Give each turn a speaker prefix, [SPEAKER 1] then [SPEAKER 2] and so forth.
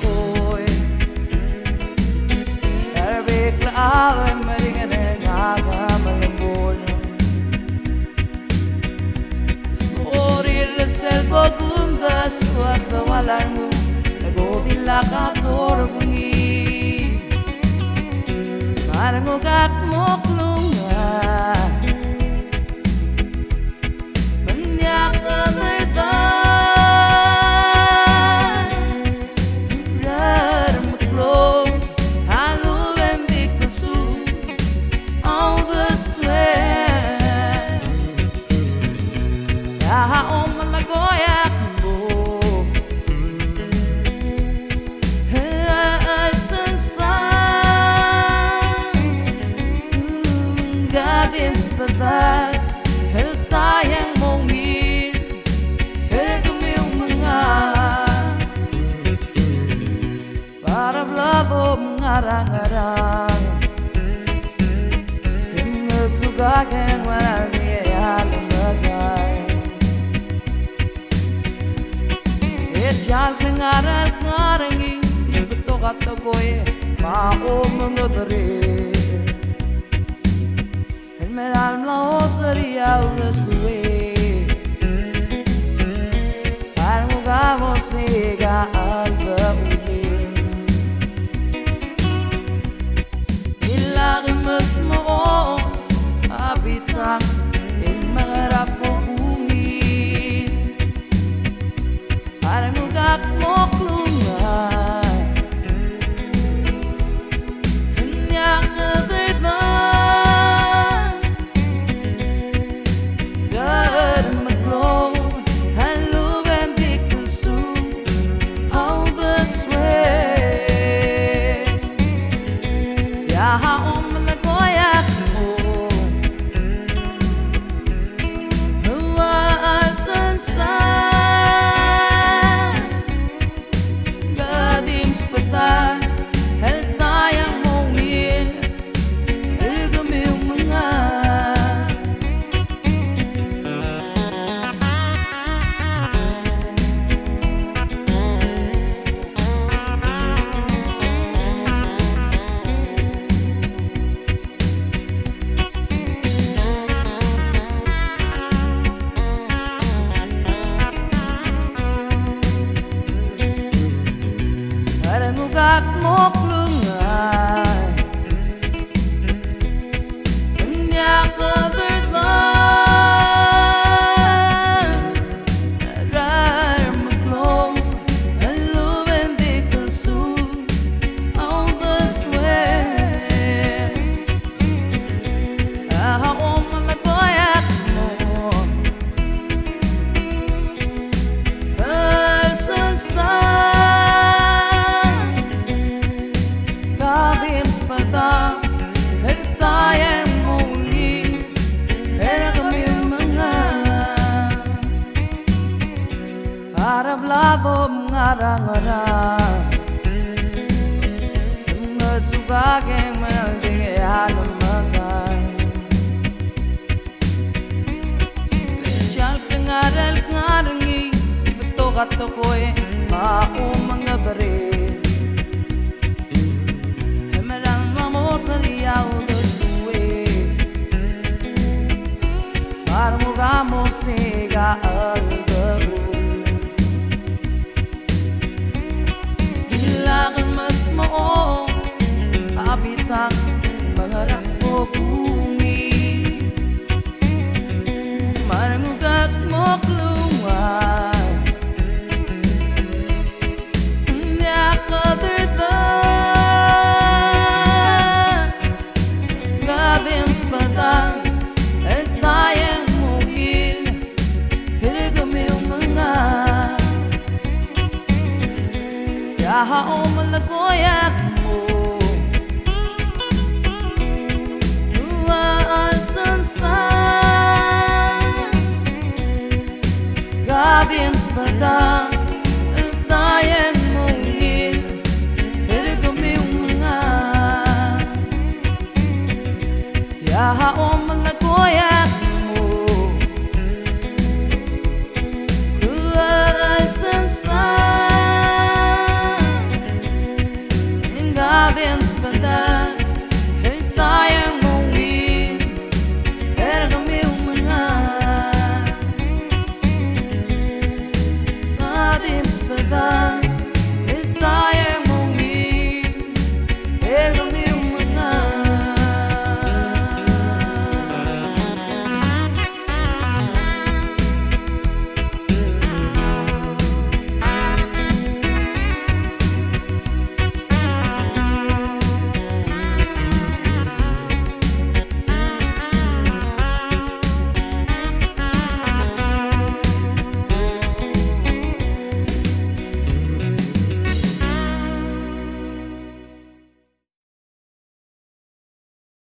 [SPEAKER 1] boy Erbik la meringan ngaga malembol Soril sel bogum da suasa walangu Nagobin la kator bungi Parang ugat mo klunga Manyak ka hel tayang mongin hel kumiyong mga para blabo mengarang-arang hingga sugagang walang lumagay Ejal pengarang-arangin ibetok at ako'y mao mga dari Meral mau seria usue Parang gamo siga alga uli Ilagin mas mo abitang in mga rapungin Parang ugat mo klungan Hanyak kaderdan Ugat mo klungan Hanyak kaderdan Arar maglong Aluben di kalsu Ang baswen Ahong malagoyak mo Kalsansan Para blabo mengarang-arang Ngesugageng melding alam magang Lejal kengarel-ngarengi Betok atau kowe mau mengeberi Hemerang mamo seliau bersuwe Parmo gamo siga algeru Bilangan mas mo abitang mangarap mo bumi Marangugat mo keluar Nyak kaderdan Gabim sepatang tayang mungil Hilgumiyong mga Yahaw malagoyak mo Nuwaasan-san Gabim sepatang